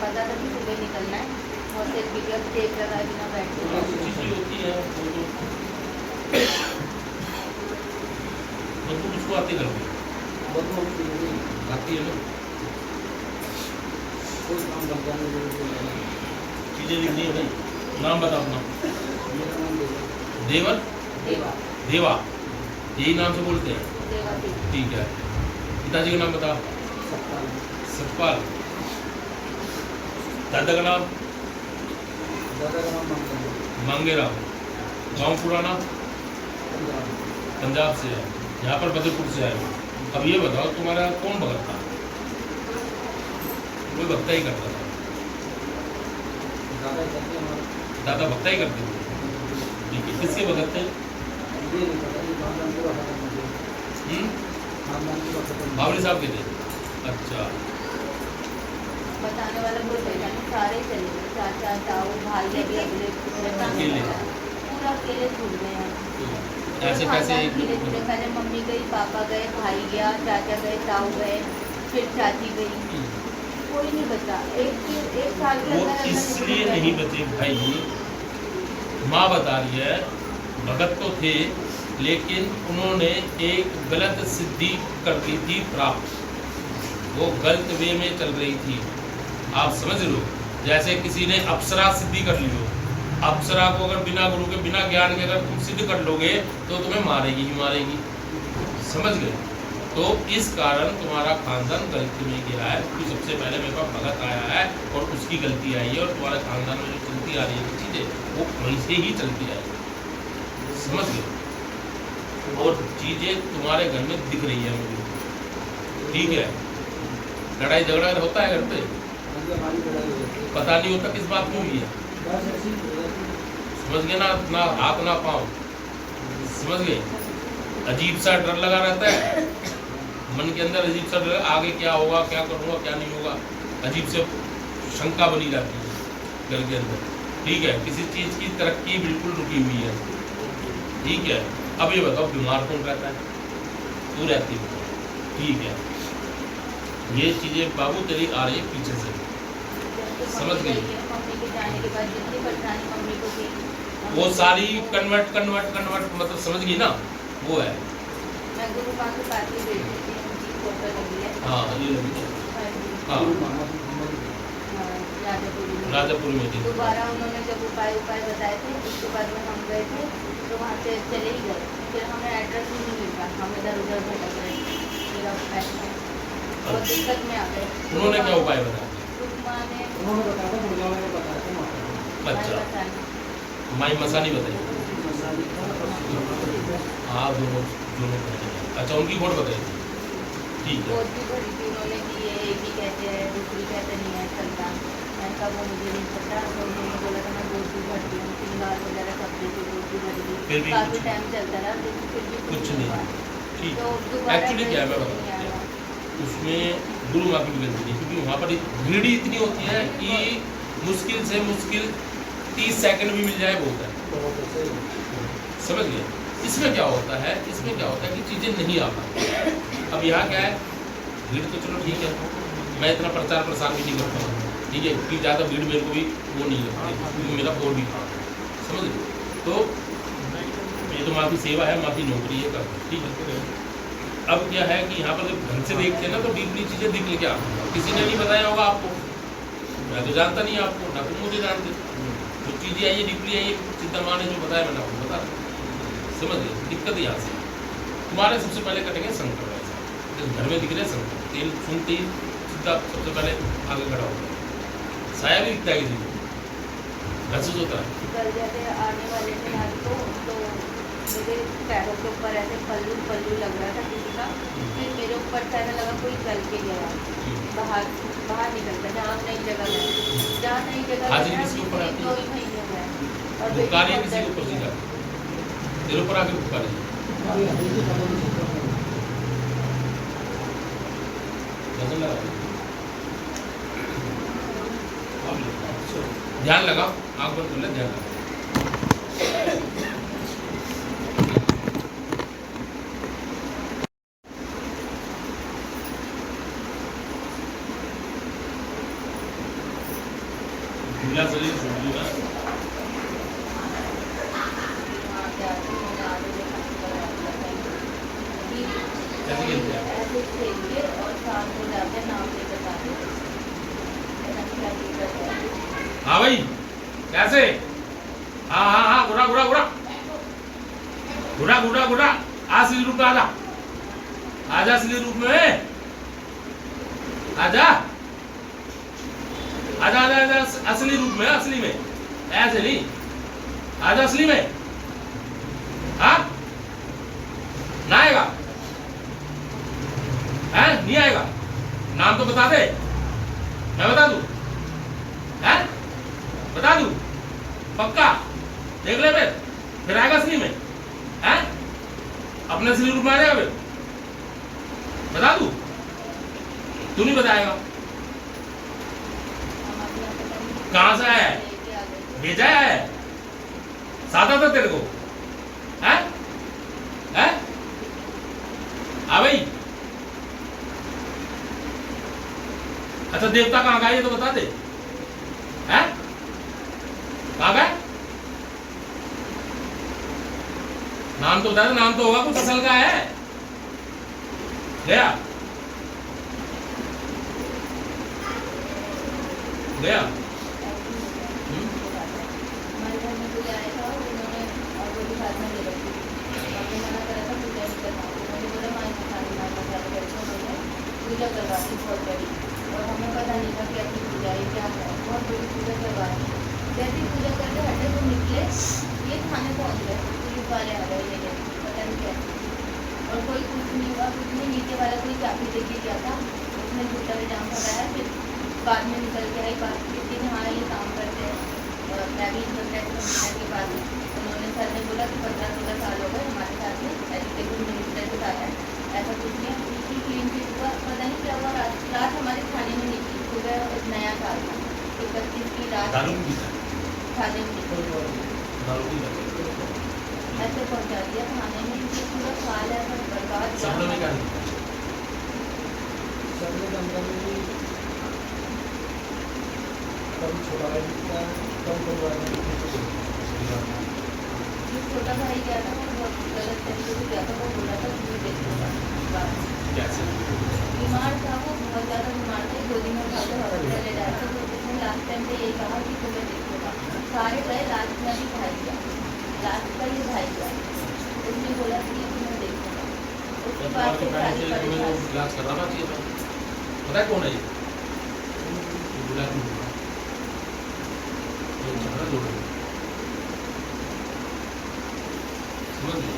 पता था कि सुबह निकलना है और सिर्फ वीडियो टेप लगाए बिना बैठते होती है वो तो उसको आती कर आती है ना चीजें लिखनी है भाई। नाम बता अपना। देवर देवा देवा यही नाम से बोलते हैं। देवा ठीक है। पिताजी का नाम बता। सतपाल। दादा का नाम मांगेराम। गाँव पुराना पंजाब से है, यहाँ पर बदरपुर से आए हो। अब ये बताओ तुम्हारा कौन भगत था? कोई भक्ता ही करता था। दादा भक्ता ही करते थे। ठीक है, किसके भगत थे? बावली साहब के थे। अच्छा, बताने वाला कोई पहचान सारे चले गए, चाचा ताऊ भाई अभी अगले अकेले। पूरा अकेले छूट गए हैं। ऐसे कैसे धीरे धीरे पहले मम्मी गई, पापा गए, भाई गया, चाचा गए, ताऊ गए, फिर चाची गई, कोई नहीं बचा। एक साल के वो अंदर इसलिए नहीं बचे भाई, माँ बता रही है भगत तो थे लेकिन उन्होंने एक गलत सिद्धि कर ली थी प्राप्त। वो गलत वे में चल रही थी, आप समझ लो। जैसे किसी ने अप्सरा सिद्धि कर ली हो, अप्सरा को अगर बिना गुरु के बिना ज्ञान के अगर तुम सिद्ध कर लोगे तो तुम्हें मारेगी ही मारेगी। समझ गए? तो इस कारण तुम्हारा खानदान गलती में गया है, क्योंकि सबसे पहले मेरे पास भगत आया है और उसकी गलती आई है, और तुम्हारे खानदान में जो चलती आ रही है चीज़ें वो वहीं से ही चलती आई। समझ गए? और चीज़ें तुम्हारे घर में दिख रही है मुझे, ठीक है। लड़ाई झगड़ा होता है घर पे, पता नहीं होता किस बात में हुई है। समझ गए ना? ना हाथ ना पाँव, समझ गए? अजीब सा डर लगा रहता है मन के अंदर, अजीब सा डर, आगे क्या होगा, क्या करूँगा, क्या नहीं होगा, अजीब से शंका बनी रहती है घर के अंदर। ठीक है, किसी चीज़ की तरक्की बिल्कुल रुकी हुई है। ठीक है, अब ये बताओ बीमार कौन रहता है? तू रहती है। ठीक है, ये चीज़ें बाबू तेरी आ रही है पीछे से, समझ गई? मम्मी के जाने के बाद जितनी परेशानी मम्मी को थी वो सारी कन्वर्ट मतलब समझ गई ना, वो है। मैं गुरु माँ के पास ही भेजती थी, उनकी फोटो लगी है। हाँ ये लगी है। हाँ राजापुर में थी। दोबारा उन्होंने जब उपाय बताए थे, उसके बाद में हम गए थे तो वहाँ से चले ही गए, फिर हमें एड्रेस ही नहीं मिल रहा, हम इधर उधर भटक रहे, फिर अब पैसे बहुत दिक्कत में आ गए। उन्होंने क्या उपाय बताया? माँ ने अच्छा, माई मसानी बताई। हाँ दोनों अच्छा, उनकी वोट बताई। ठीक है, बहुत भी भरी थी उन्होंने कि ये एक ही कहते हैं, दूसरी कहते नहीं है चलता। मैंने कहा वो मुझे नहीं पता, तो उन्होंने बोला था मैं बहुत भी भरती हूँ, सिंगार वगैरह सब देती, बहुत भी भरी फिर थी, भी काफ़ी कुछ टाइम चलता रहा, लेकिन फिर भी कुछ नहीं। ठीक, तो दोबारा एक्चुअली क्या है मैं नहीं बताऊँ, आया। उसमें गुरु माँ की भी गलती नहीं, क्योंकि वहाँ पर भीड़ ही इतनी होती है कि मुश्किल से मुश्किल 30 सेकंड भी मिल जाए बहुत है। समझ गए? इसमें क्या होता है कि चीज़ें नहीं आ पाती। अब यहाँ क्या है, भीड़ तो चलो ठीक है, मैं इतना प्रचार प्रसार भी नहीं करता हूँ, ठीक है, क्योंकि ज़्यादा भीड़ मेरे को भी वो नहीं लगती, क्योंकि मेरा और भी काम है। समझ गए? तो ये तो माँ की सेवा है, माँ की नौकरी है कर, ठीक है। अब क्या है कि यहाँ पर जब ढंग से देखते हैं ना तो डीपली चीज़ें दिख लेके आती हैं। किसी ने नहीं बताया होगा आपको, मैं तो जानता नहीं आपको, ना तुम मुझे जानते। जो चीज़ें आई है डीपली आई है, सिद्धा माँ ने जो बताया मैंने आपको बता दिया। समझ गए? दिक्कत यहाँ से तुम्हारे सबसे पहले कटेंगे संकट। ऐसा जिस घर में दिख रहे संकट, तेल सुनते ही सीधा सबसे पहले आगे खड़ा होता है। साया भी दिखता है किसी को, महसूस होता है। कल जैसे आने वाले थे आज तो मेरे पैरों के ऊपर ऐसे पल्लू लग रहा था किसी का, फिर मेरे ऊपर से ऐसा लगा कोई चल के गया बाहर निकल गया, जहाँ नई जगह गए, जहाँ नई जगह हाजिरी किसके ऊपर आती है? 2 ही महीने हो गए और बुखार ही किसी के ऊपर सीधा तेरे ऊपर आके बुखार है। ध्यान लगाओ, आँख बंद कर ले, ध्यान लगाओ। ढीला शरीर सूट दूंगा। वहाँ जाके मैंने आधे से खाने का रखा था कि कैसे खेलते हैं? ऐसे खेलिए और शाम को जाके नाम लेकर जाते ऐसा क्या दिक्कत है। हाँ भाई कैसे? हाँ हाँ हाँ गुड़ा गुड़ा गुड़ा गुड़ा गुड़ा गुड़ा असली रूप में आजा, आजा असली रूप में आजा, आजा आजा आजा असली रूप में, असली में, ऐसे नहीं, आजा असली में। हाँ ना आएगा है? नहीं आएगा? नाम तो बता दे, मैं बता दूं है? बता दूं पक्का? देख ले फिर आएगा असली में है? अपने असली रूप में आ जाएगा फिर? बता दूं? तू नहीं बताएगा? कहां से आया है? भेजा है? सादा था तेरे को है? है? हाँ भाई अच्छा देवता कहाँ का है ये तो बता दे है? कहाँ का है? नाम तो बता दे, नाम तो होगा कुछ असल का है। गया गया हमारे घर में कोई आया था उन्होंने और वो भी साथ में ले रखी हमने मना करा था पूजा नहीं करना उन्होंने बोला माँ खाली नाम मसाला करके उन्होंने पूजा करवा दी बहुत बड़ी और हमें पता नहीं था कि अपनी पूजा है क्या है बहुत बड़ी पूजा करवा दी जैसे ही पूजा करके हटे वो निकले ये खाने पहुँच गए पुलिस वाले आ गए लेके पता नहीं क्या और कोई कुछ नहीं हुआ कुछ नहीं नीचे वाला कोई चाबी दे के गया था उसने झूठा इल्जाम लगाया फिर बाद में निकल के आई बात की कि हाँ ये काम करते हैं मैं भी इनकम टैक्स कमिश्नर के पास उन्होंने सर ने बोला कि 15-16 साल हो गए हमारे साथ में एजुकेशन मिनिस्टर के साथ है ऐसा कुछ नहीं है उसकी क्लीन चिट हुआ पता नहीं क्या हुआ रात हमारे खाने में निकली सुबह एक नया साल था 31 की रात दारू भी पीता है? खाने में निकली दारू भी पीता है? ऐसे पहुँचा दिया खाने में ये पूरा साल ऐसा बर्बाद सपनों में क्या नहीं? सपने के अंदर भी कभी छोटा भाई दिखता है कभी बड़ा भाई दिखता है। जो छोटा भाई गया था वो बहुत गलत तरीके से गया था वो बोला था कि देखो कैसे? बीमार था वो बहुत ज़्यादा बीमार था 2 दिन में खाते हॉस्पिटल ले जाए थे तो उसने लास्ट टाइम पे यही कहा कि तुम्हें देखूंगा सारे गए लास्ट में भी भाई गया लास्ट का ये भाई गया उसने बोला कि तुम्हें देखूंगा उसके बाद के फिर पैर सारी से तुम्हें परेशानी इलाज करवाना चाहिए था। पता है कौन है ये? ये बुला के बोला। ये झगड़ा जोड़ रहे हैं। समझ गए?